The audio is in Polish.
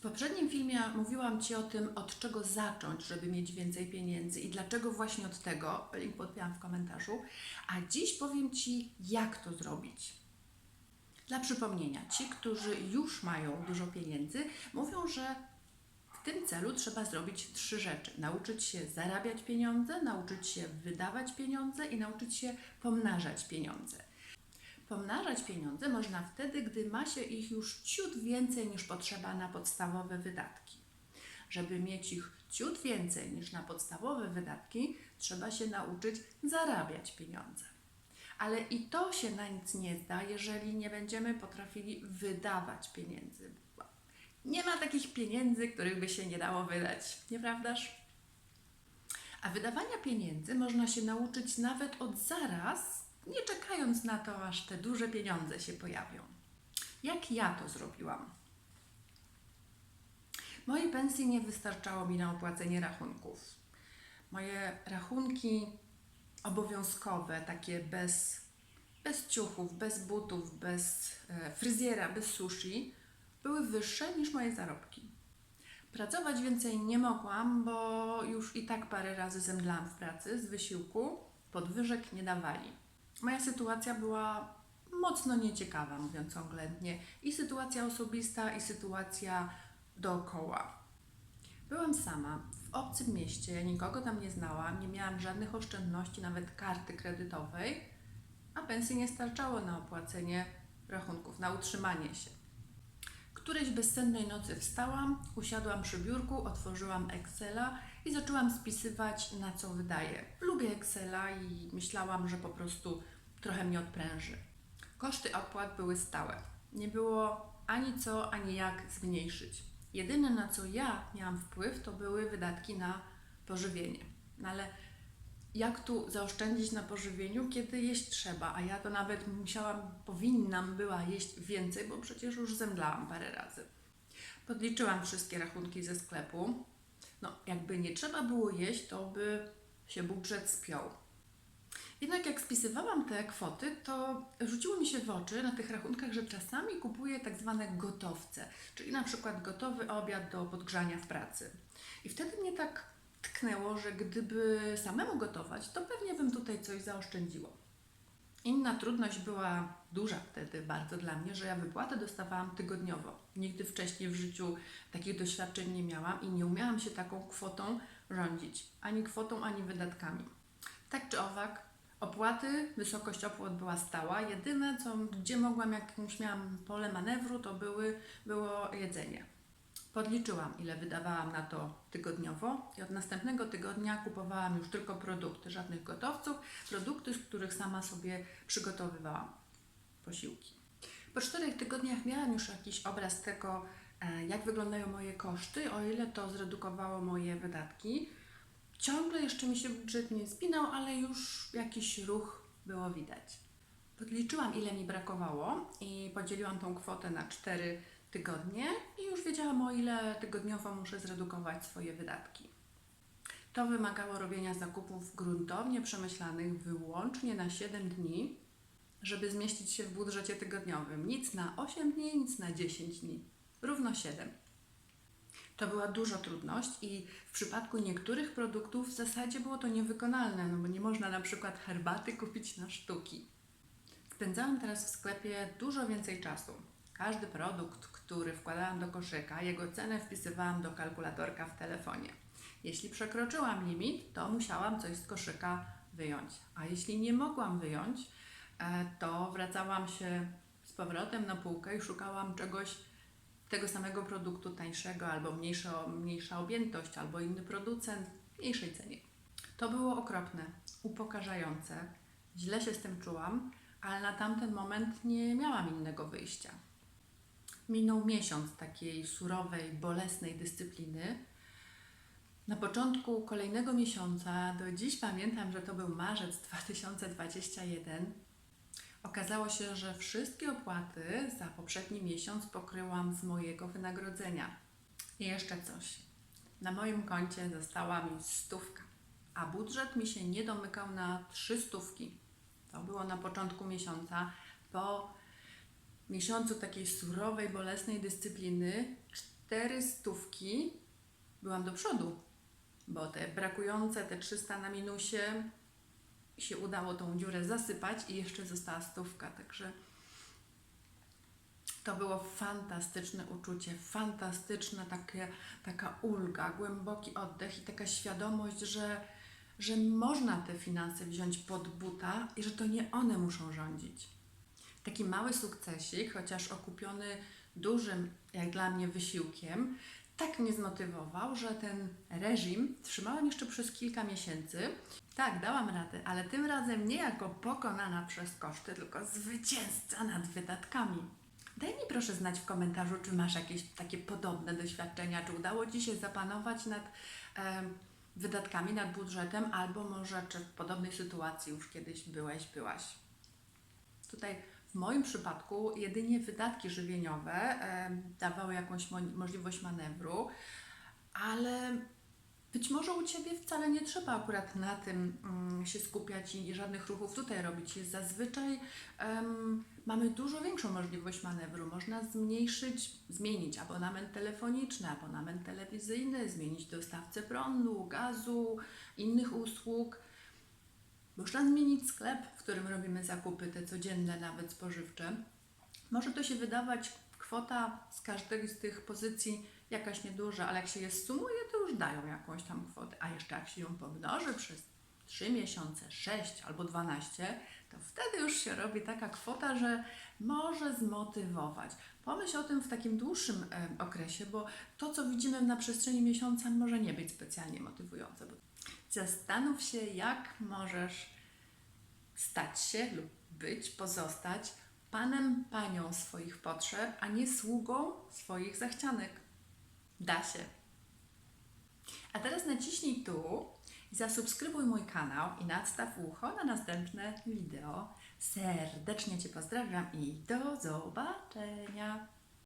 W poprzednim filmie mówiłam Ci o tym, od czego zacząć, żeby mieć więcej pieniędzy i dlaczego właśnie od tego. Link podpięłam w komentarzu. A dziś powiem Ci, jak to zrobić. Dla przypomnienia, ci, którzy już mają dużo pieniędzy, mówią, że w tym celu trzeba zrobić 3 rzeczy. Nauczyć się zarabiać pieniądze, nauczyć się wydawać pieniądze i nauczyć się pomnażać pieniądze. Pomnażać pieniądze można wtedy, gdy ma się ich już ciut więcej niż potrzeba na podstawowe wydatki. Żeby mieć ich ciut więcej niż na podstawowe wydatki, trzeba się nauczyć zarabiać pieniądze. Ale i to się na nic nie zda, jeżeli nie będziemy potrafili wydawać pieniędzy. Nie ma takich pieniędzy, których by się nie dało wydać, nieprawdaż? A wydawania pieniędzy można się nauczyć nawet od zaraz, nie czekając na to, aż te duże pieniądze się pojawią. Jak ja to zrobiłam? Mojej pensji nie wystarczało mi na opłacenie rachunków. Moje rachunki obowiązkowe, takie bez ciuchów, bez butów, bez fryzjera, bez sushi, były wyższe niż moje zarobki. Pracować więcej nie mogłam, bo już i tak parę razy zemdlałam w pracy z wysiłku, podwyżek nie dawali. Moja sytuacja była mocno nieciekawa, mówiąc oględnie, i sytuacja osobista, i sytuacja dookoła. Byłam sama, w obcym mieście, nikogo tam nie znałam, nie miałam żadnych oszczędności, nawet karty kredytowej, a pensji nie starczało na opłacenie rachunków, na utrzymanie się. Którejś bezsennej nocy wstałam, usiadłam przy biurku, otworzyłam Excela i zaczęłam spisywać, na co wydaję. Lubię Excela i myślałam, że po prostu trochę mnie odpręży. Koszty opłat były stałe. Nie było ani co, ani jak zmniejszyć. Jedyne, na co ja miałam wpływ, to były wydatki na pożywienie. No ale jak tu zaoszczędzić na pożywieniu, kiedy jeść trzeba? A ja to nawet powinnam była jeść więcej, bo przecież już zemdlałam parę razy. Podliczyłam wszystkie rachunki ze sklepu. No, jakby nie trzeba było jeść, to by się budżet spiął. Jednak jak spisywałam te kwoty, to rzuciło mi się w oczy na tych rachunkach, że czasami kupuję tak zwane gotowce, czyli na przykład gotowy obiad do podgrzania w pracy. I wtedy mnie tak tknęło, że gdyby samemu gotować, to pewnie bym tutaj coś zaoszczędziło. Inna trudność była duża wtedy bardzo dla mnie, że ja wypłatę dostawałam tygodniowo. Nigdy wcześniej w życiu takich doświadczeń nie miałam i nie umiałam się taką kwotą rządzić. Ani kwotą, ani wydatkami. Tak czy owak, wysokość opłat była stała. Jedyne, gdzie mogłam, jakimś miałam pole manewru, to było jedzenie. Podliczyłam, ile wydawałam na to tygodniowo i od następnego tygodnia kupowałam już tylko produkty, żadnych gotowców, produkty, z których sama sobie przygotowywałam posiłki. Po 4 tygodniach miałam już jakiś obraz tego, jak wyglądają moje koszty, o ile to zredukowało moje wydatki. Ciągle jeszcze mi się budżet nie spinał, ale już jakiś ruch było widać. Podliczyłam, ile mi brakowało i podzieliłam tą kwotę na 4 tygodnie i już wiedziałam, o ile tygodniowo muszę zredukować swoje wydatki. To wymagało robienia zakupów gruntownie przemyślanych wyłącznie na 7 dni, żeby zmieścić się w budżecie tygodniowym. Nic na 8 dni, nic na 10 dni. Równo 7. To była duża trudność i w przypadku niektórych produktów w zasadzie było to niewykonalne, no bo nie można na przykład herbaty kupić na sztuki. Spędzałam teraz w sklepie dużo więcej czasu. Każdy produkt, który wkładałam do koszyka, jego cenę wpisywałam do kalkulatorka w telefonie. Jeśli przekroczyłam limit, to musiałam coś z koszyka wyjąć. A jeśli nie mogłam wyjąć, to wracałam się z powrotem na półkę i szukałam czegoś, tego samego produktu tańszego, albo mniejsza objętość, albo inny producent w mniejszej cenie. To było okropne, upokarzające. Źle się z tym czułam, ale na tamten moment nie miałam innego wyjścia. Minął miesiąc takiej surowej, bolesnej dyscypliny. Na początku kolejnego miesiąca, do dziś pamiętam, że to był marzec 2021, okazało się, że wszystkie opłaty za poprzedni miesiąc pokryłam z mojego wynagrodzenia. I jeszcze coś. Na moim koncie została mi 100, a budżet mi się nie domykał na 300. To było na początku miesiąca. Po miesiącu takiej surowej, bolesnej dyscypliny 400 byłam do przodu, bo te brakujące, te 300 na minusie się udało tą dziurę zasypać i jeszcze została 100, także to było fantastyczne uczucie, fantastyczna taka ulga, głęboki oddech i taka świadomość, że można te finanse wziąć pod buta i że to nie one muszą rządzić. Taki mały sukcesik, chociaż okupiony dużym, jak dla mnie, wysiłkiem, tak mnie zmotywował, że ten reżim trzymałem jeszcze przez kilka miesięcy. Tak, dałam radę, ale tym razem nie jako pokonana przez koszty, tylko zwycięzca nad wydatkami. Daj mi proszę znać w komentarzu, czy masz jakieś takie podobne doświadczenia, czy udało Ci się zapanować nad wydatkami, nad budżetem, albo może czy w podobnej sytuacji już kiedyś byłaś. Tutaj w moim przypadku jedynie wydatki żywieniowe dawały jakąś możliwość manewru, ale być może u Ciebie wcale nie trzeba akurat na tym się skupiać i żadnych ruchów tutaj robić. Jest zazwyczaj mamy dużo większą możliwość manewru. Można zmienić abonament telefoniczny, abonament telewizyjny, zmienić dostawcę prądu, gazu, innych usług. Można zmienić sklep, w którym robimy zakupy, te codzienne, nawet spożywcze. Może to się wydawać kwota z każdej z tych pozycji jakaś nieduża, ale jak się je sumuje, to już dają jakąś tam kwotę. A jeszcze jak się ją pomnoży przez 3 miesiące, 6 albo 12, to wtedy już się robi taka kwota, że może zmotywować. Pomyśl o tym w takim dłuższym okresie, bo to, co widzimy na przestrzeni miesiąca, może nie być specjalnie motywujące. Zastanów się, jak możesz stać się lub pozostać panem, panią swoich potrzeb, a nie sługą swoich zachcianek. Da się. A teraz naciśnij tu i zasubskrybuj mój kanał i nadstaw ucho na następne wideo. Serdecznie Cię pozdrawiam i do zobaczenia.